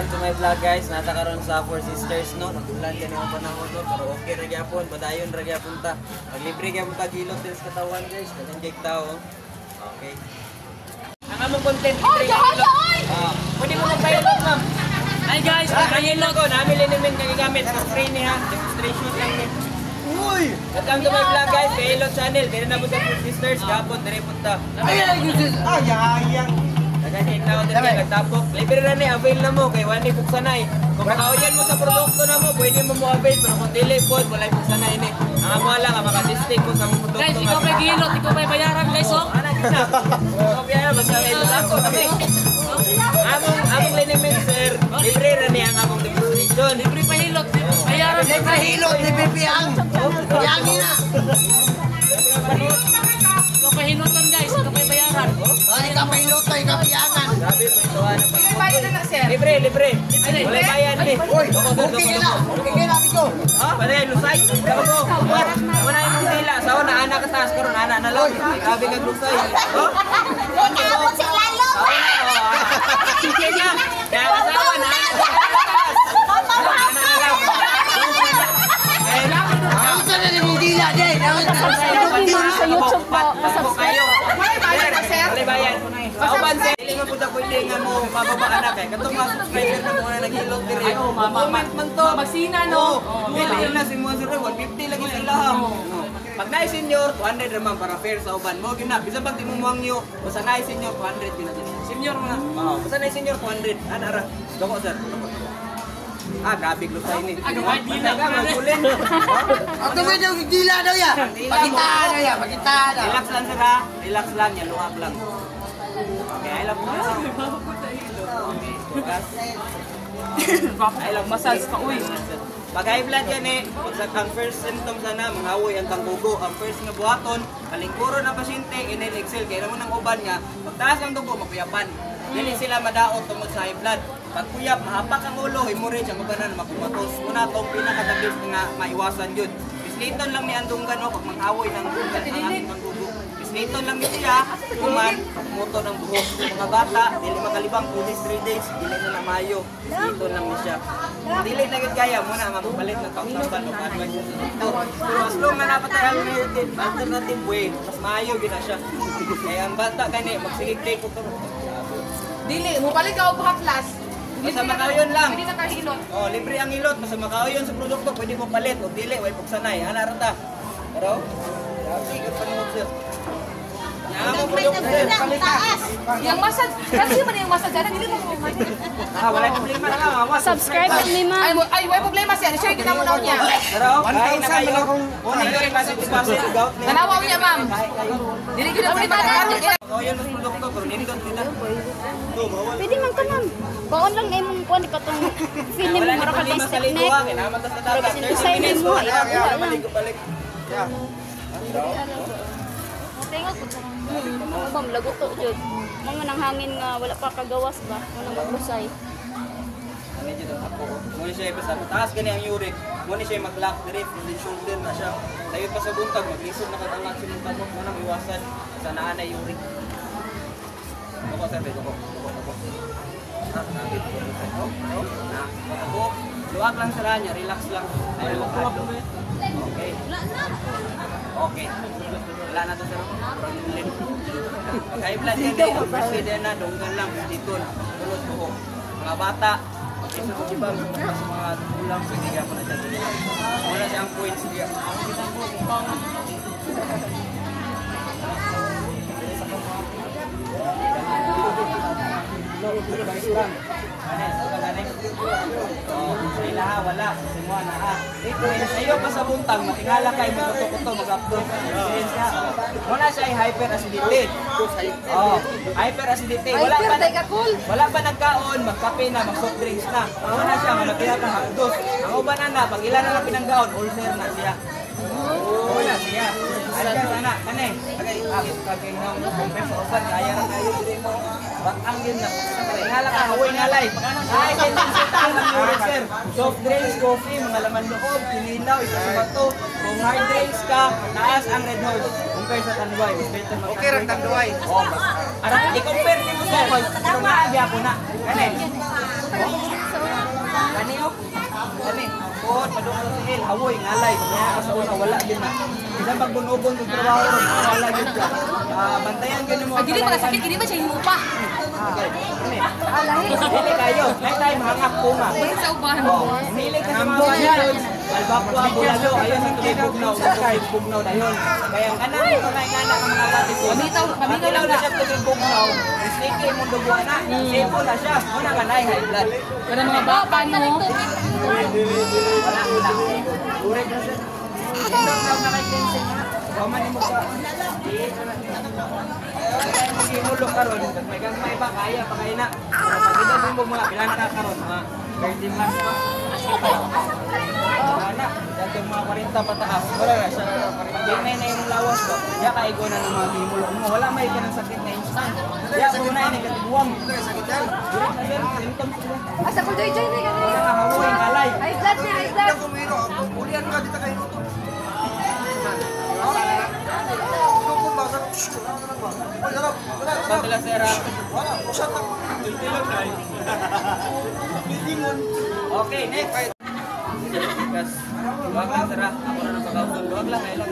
welcome to my vlog guys. Nasa karon sa Four Sisters no. Nagulan kani ang panahon no, pero okay ra gyapon, padayon ra gyapon ta. Maglibre gyapon ta kilot sa katawan guys, kanang gig tao. Okay. Ang among content pwede mo magpahilot ma'am. Hi guys, magpahilot ko. Namin linimin gagamit sa free ni ha. Demonstration lang ni. Uy! Welcome to my vlog guys, Pahilot Channel. Dire na mo sa Four Sisters, gapon dire punta. Ayang. Nagahin na ako din kayo, nagtapok. Libre na ni, avail na mo, kay wala buksanay. Kung makauyan mo sa produkto na mo, pwede mo mo avail. Pero kung dili po, wala buksanay ni. Ang mo lang, makadistik mo sa mga produkto. Guys, ikaw may gilot, ikaw may bayaran guys, oh. Anak kita. Ikaw bayaran, basta may ako kami. Among linimit sir, libre na ni ang among demonstration. Libre Pahilot, bayaran. Libre hilot, libre piang. Piangin na. Ikaw Pahiloton guys, ikaw may bayaran. Ay, kapahilot, ay kapiangan. Sabi ko ito, ano pa. Bayad na sir. Libre. Wala bayan ni. Uy, okay na amigo. Wala yung lusay. Wala yung tila. Sawa na anak ka taas karon anak na lang. Grabe ka lusay. Ako si Lalo. Sige na. Kaya sawa na anak ka taas. Anak na lang. Ako sa na mong dila, day. Sa YouTube po. Kayo. Sir. Wala bayan. Kauban sir. Hindi mo punta pwede nga mo pababa anak eh. Katong mga subscriber na muna naghilot diri. Comment man to. Magsina no. Dili na si mga sir 150 lagi sila ha. Pag naay senior 200 naman para fair sa uban mo gina. Bisa pag di mo muangyo, basta naay senior 200 gina. Senior mo na. Basta naay senior 200. Ana ra. Doko sir. Grabe lusay ni. Dila ka magulin. Ako may daw dila daw ya. Pakitaan na ya, pakitaan na. Relax lang sir ha. Relax lang yan, luwag lang. Okay, I love you. Okay, bukas. I love massage pa, uy. Pag high blood yan eh, ang first symptoms na mangawoy ang tanggugo. Ang first nga buhaton, kalingkuro na pasyente, inel-excel. Kaya naman ang uban nga, pagtaas ang dugo, mapuyapan. Dili sila madaot tungod sa high blood. Pag puyap, mahapak ang ulo, hemorrhage ang ubanan, makumatos. Muna itong pinakadabis nga maiwasan yun. Bisliton lang ni Andunggan o, pag mangawoy ng dugan ang ating tanggugo. Bisliton lang ni siya, kuman, muto ng buhok. Mga bata, dili makalibang 2 days, 3 days, dili na mayo. Bisliton lang ni siya. Dili na gaya muna nga mapalit ng kausaban o advice dito. Pero as long na napatay ang alternative way, mas maayo gina siya. Kaya ang bata gani magsigig-take ko. Dili, mupalik ka o bahaklas. Basta makauyon lang. Hindi na kahilot. Libre ang hilot, basta makauyon sa produkto, pwede mo palit o dili, way pugsanay. Ana ra ta. Pero sige pa ni mo sir. Ang produkto sir, palitas. Yang massage, kasi man yung massage dyan, hindi mo kumain. Wala problema na nga. Subscribe ni ma'am. Ay, may problema siya. Share kita mo na niya. Pero kahit na kayo, una yun kasi deposit gout. Nanawaw niya, ma'am. Dili ko na ulit Makauyon sa produkto, pero nindot nila. Pwede man ka ma'am. Baon lang na imong kuwan ka tong feeling mo Wala mura na ka problema sa stick neck. liguan, kinamatas na dagat. 30 minutes mo, balik. Tingog ko sa ma'am lago to jud. Mga nang hangin nga wala pa kagawas ba? Wala magbusay. Medyo daw ako. Muna siya basta taas gani ang uric. Muna siya mag-lock direct from the shoulder na siya. Dayon pa sa buntag maglisod na katangat sa buntag mo nang iwasan sa naa na uric. Ako sir, ako. Luwag lang sa niya, relax lang. Okay. Okay. Wala na to sir. Pagka-i-blood yan eh, ang president na, dunggan lang, dito, tulot buhok. Mga bata, isa ko ibang mga ulang, pwede kaya ko na dyan. Wala siyang points diya. Sila wala, semua na ha. Sa iyo pa sa buntag, matingala kay magkuto-kuto, mag-upload. Muna siya ay hyperacidity. Hyperacidity. Wala pa nagkaon, magkape na, mag-soft drinks na. Muna siya, malapira ka magdos. Ang uban na, pag ilan na pinanggaon, ulcer na siya. Wala siya. Ayan sana, kanay. Kagay nang compare sa uban, kaya rin kayo din mo. Ang yun na. Tingala ka, hawoy ngalay. Ay, kintinsita ng ulcer. Soft drinks, coffee, mga laman loob, pinilaw, isa sa bato. Kung hard drinks ka, taas ang Red Horse. Compare sa tanduay. Okay rin tanduay. I-compare niyo mo sir. Pero naagya po na. Kanay. Likod, padung sa hill, hawoy, ngalay. Kaya ka sa una, wala din na. Isang pagbunubon ng trabaho ron, wala din ka. Bantayan ganun mo. Dili pa sakit, dili ba siya himupa? Dili kayo. Next time, hangak puma. Balik sa ubahan. Mili ka sa mga yan. Albapwa, bulalo, ayun ang tuloy pugnaw. Kahit pugnaw na yun. Kaya ang kanan mo na ingana ng mga kapatid ko. Paminaw na siya tuloy pugnaw. Sticky mo dugo na. Sipo na siya. Muna ka na, high blood. Kada mga bata no. Wala, wala. Urek na siya. Ito, na kay Kensin na. Waman mo ka. Magimulok ka ron. May gagmay ba? Kaya pa kayo na. Pag-ina mo mga bilang nakakaroon. Mga 13 months pa. Wala. Dati mga 40 pataas. Wala na siya. Hindi na yung lawas ko. Kaya kaigo na ng mga gimulok mo. Wala may ka ng sakit na instant. Kaya po na yun. Ikatibuwang. Sakit yan. Symptoms ko. Asa ko doy joy na Wala na hawoy. Kalay. High blood niya, high blood. Ulian ka dito kayo. Pagkala sera. Okay, next. Yes. Huwag lang sera. Ako na ng pagkausun. Huwag lang. Kailang.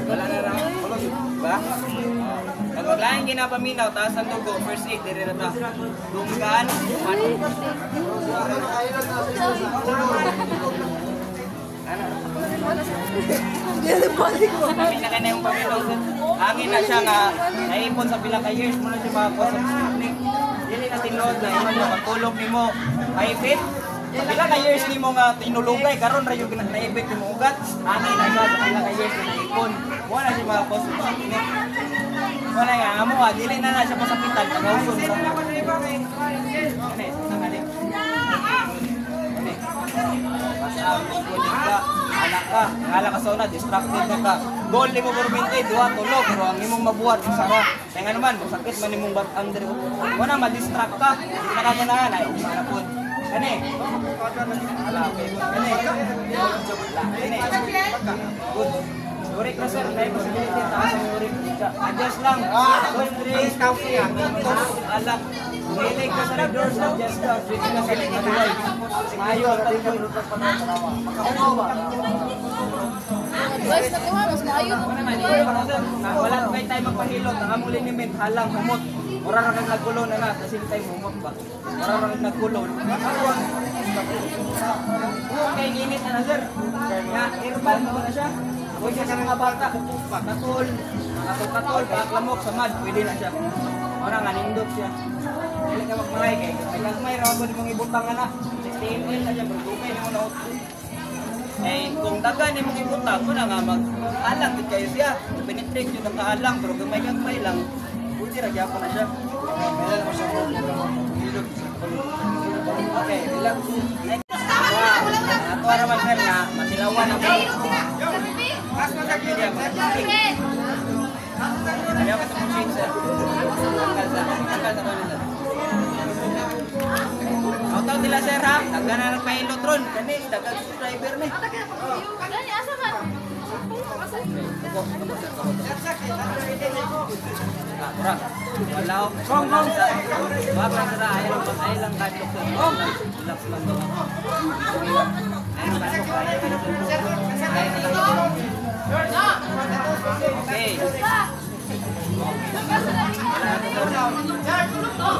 Wala na lang. Ba? Pag laing ginapaminaw, taas ang dugo, first aid, dire na ta. Dunggan, Kami na ka na yung paminaw. Hangin na siya nga, naipon sa pila ka years mo na siya makakuha sa picnic. Dili na tinod na iman mo, magtulog ni mo. Maipit, pila ka years ni mo nga tinulugay, karon ra yung naipit ni mo ugat. Hangin na siya sa pila ka years na naipon. Mo na siya makakuha sa picnic. Wala nga, amo nga, dili na siya masapitan, tagauson. Anak ka, ngala ka sa una, distracted na ka. Goal ni mo permente, duha tulog, pero ang imong mabuhat sa sara. Kaya nga naman, masakit man imong bat under. Wala ma-distract ka, di na kanya na ay umana po. Kani. Ala, okay. Kani. Good. Urik na sir, may possibility taas ang urik. Adjust lang. Don't drink, coffee. Alam. Umilig ka sa doors lang, just ka. Switch ka sa ligaduay. Mayo, tayo ka minutos pa na tarawa. Makakuha ba? Guys, nakuha, mas maayo. Wala may tayo magpahilot. Ang among liniment, halang, humot. Mura na kang nagkulo na na, kasi tayo humot ba? Mura na kang nagkulo. Okay, ginit na na sir. Nga, herbal mo na siya. Huwag siya sa mga bata. Katol, paklamok sa mad, pwede na siya. Mura nga, nindot siya. Hindi ka magmahay kay. Ay, magmahay, rawag mo mong ibutang ka na. 16 mil na siya, magdukay na mo na eh, kung dagan ni mong ibutang mo na nga mag-alang din kayo siya. Penetrate yun ang kaalang, pero gamay-gamay lang. Pwede na gyapon na siya. Okay, relax. Next. Ato araman sir nga, matilawan ang ayaw ka sa machine sir. Tanggal sa toilet sir. Out nila sir ha, tagana ng pilot ron. Kani, dagang subscriber ni. Gani, asa man? Mura. Wala o. Wag lang sir ha, ayaw lang kahit doktor. Relax lang daw. Okay.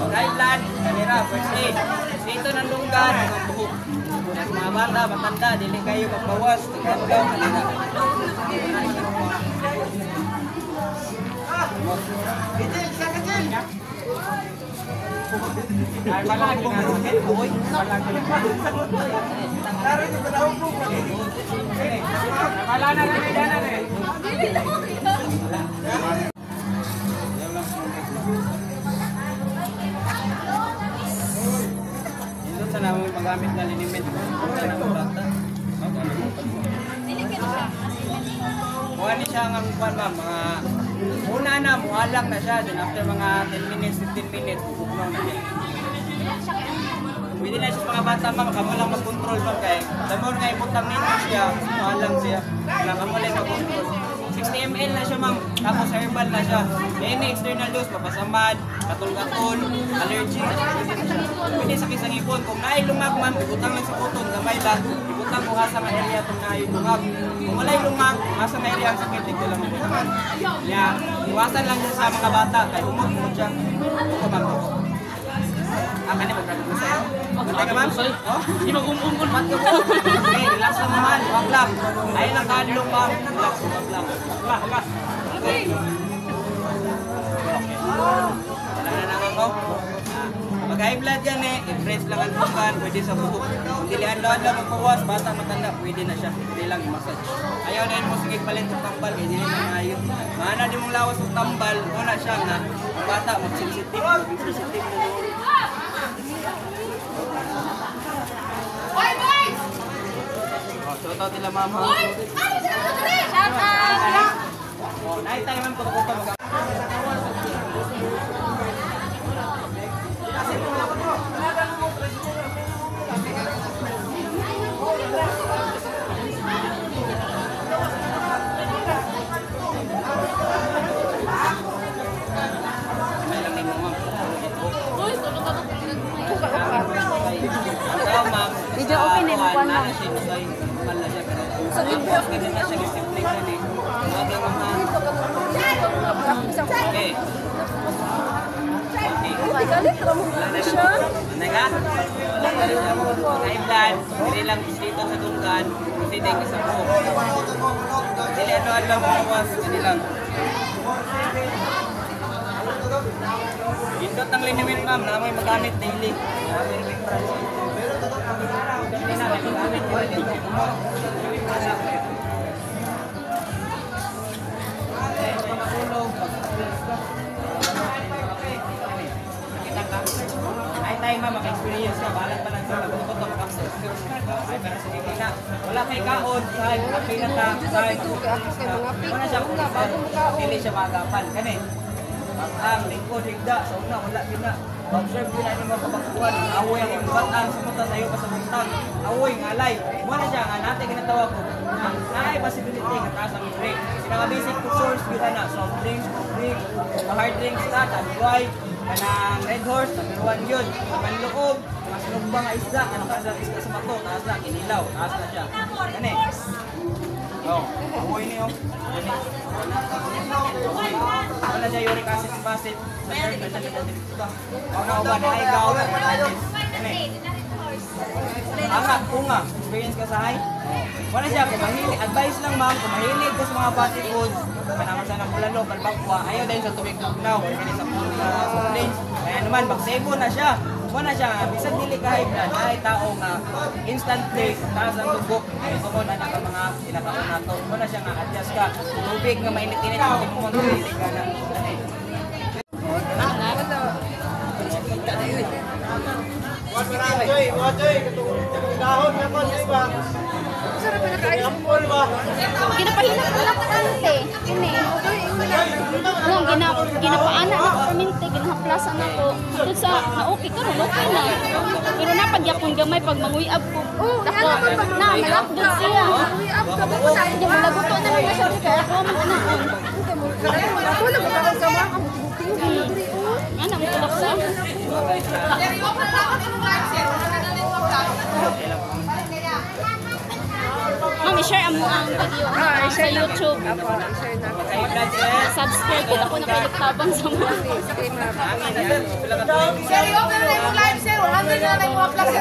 Right blood, kanira, first aid. Dito ng lunggan, ang buhok. Mga bata, matanda, dili kayo magbawas. Tagandang, kanira. Ay, malagi nga roket, boy. Malagi nga. Wala na lang na eh. Doon sa namin magamit na linimit. Doon sa namin bata. Buwan ni siya ang buwan ma'am. Una na, muhalang na siya. Then after mga 10 minutes, 15 minutes, bubugnaw na siya. Pwede na siya sa mga bata ma'am. Kamu lang mag-control ma'am kaya. Damo nga iputang ninyo siya, muhalang siya. Kaya kamu lang mag-control. 60 ml na siya ma'am, tapos herbal na siya. May external dose, papasamad, katol-katol, allergy, pwede sakit sa ngipon. Kung nailungag ma'am, ibutang lang sa kuton, gamay lang, ibutang ko hasa nga area itong nailungag. Kung wala'y lumag, hasa nga area ang sakit, ito lang mabutangan. Kaya, iwasan lang siya sa mga bata, kaya umag-umag siya. Ito ma'am. Kanina mag-ragod mo sa'yo. Matay ka ma'am? Oh? Hindi mag-umpungkol. Okay, relax lang naman, wag lang. Ayaw lang kahadlong ma'am, relax, wag lang. Okay. Wala na naman ko. Pag high blood yan i-press lang ang bukan, pwede sa buhok. Kung dilihan-dahan lang magpawas, bata matanda, pwede na siya. Pwede lang i-massage. Ayaw na yun mo, sige palin sa tambal, kaya hindi na ayaw. Mahana din mong lawas ng tambal, una siya nga, ang bata mag-sensitive, mag-sensitive na doon. Shout out nila mama. Shout out! Oh, naik tayo man po ko pa mag. Video okay na yung kuwan mo. Sa inbox ka din na siya discipline na ni. Wag lang ma'am. Okay. Nega? High blood, dili lang dito sa tunggan, kasi dahil sa buhok. Dili ano lang mawas, dili lang. Indot ang linimit ma'am, na may magamit daily. Ay tayo ma'am, maka-experience ka, bahala pa lang sa pagkutok access. Ay para sa kikina. Wala kay kaon, ay okay na ta. Wala siya kung hindi siya magapan. Kani, ang lingkod, higda, sa una, wala yun na. Observe yun na yung mga kapagkuhan. Awoy ang batang, sumunta sa'yo pa sa buntang. Awoy, ngalay. Muna siya, nga natin ginatawa ko. Naay possibility, kataas ang drink. Sinaka-basic food source, yun na, soft drinks, cold drinks, hard drinks na, tabuay, kanang Red Horse, number 1 yun. Ang loob, mga sinugbang nga isda, anong kasang isda sa bato, taas na, kinilaw, taas na siya. Kani? Oh, awoy niyo. Wala siya uric acid and basit. Sa third na siya dito. Ako na uban, naigaw. Kani? Angat, unga. Experience ka sa high? Wala siya, kung mahilig, advice lang ma'am, kung mahilig ko sa mga body foods, panama sa ng bulalo, kalbakwa, ayaw din sa tubig tugnaw, hindi sa food soft drinks. Kaya naman, magsebo na siya. Wala siya, bisag dili ka high blood, ay tao nga, instant place, taas ang tugok, ay ito na ka mga ilakaon na to. Wala siya nga, adjust ka, tubig nga mainit-init, ang timumang tubig ka na. Ginapahinak ko lang ante. Kini. Nung ginapaanak ako paminti, ginahaplasan ako. Tungkol sa okay karon okay na. Pero napagyapon gamay pag manguyab ko. Dako na malakdon siya. Hindi mo laguto na lang siya kaya ako man anak. Ano mo tulak sa? Mami, share mo ang video sa YouTube. Subscribe ko ako nakailiktabang sa mga. Sir, open na yung live, sir. 100 na yung mga plus.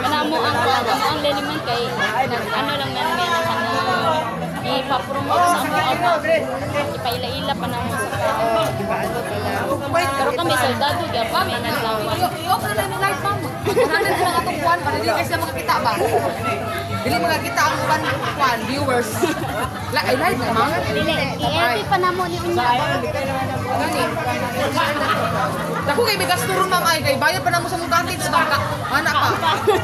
Ano mo ang leniman kay ano lang na ipapromote sa mga aba. Ipaila-ila pa na mo sa pero kami soldado gyud kami naglawan. I-open na yung live, ma'am. 100 na lang atong kuwan para hindi guys na makakita ba? Dili makakita ang kuwan viewers. Ay live na mga. Dili, i-edit pa namo ni unya. Gani. Dako kay bigas turun ma'am ay kay bayad pa namo sa mong kantin sa bangka. Anak pa.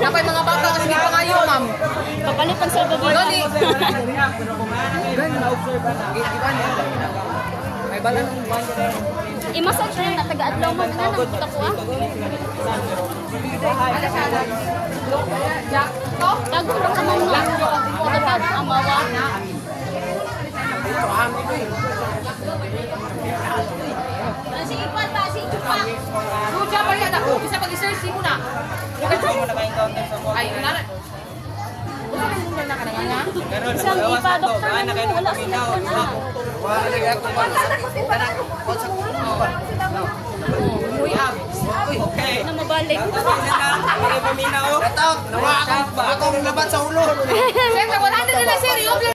Napay mga bata kasi di pangayo ma'am. Kapalipan sa gabi. Gani. Gani. Iban. Ay bala nung I-massage na taga-adlaw man na nang kita ko ah. Tago ra ka man nga. Pagkatag amawa. Sige, Juan ba? Si Chupa. Lucha pa yan ako. Bisa pag-search mo na. Ikaw mo naka-encounter sa mo. Ay, wala na. Wala na muna na ka na. Ganun, Isang magawas ipa na to. doktor Kaana kayo na wala nakapaminaw. sila na. Uy, ab. Okay. Na mabalik. Tapos na, paminaw. Ito, nawa akong laban sa ulo. Siyempre, 100 na lang, sir.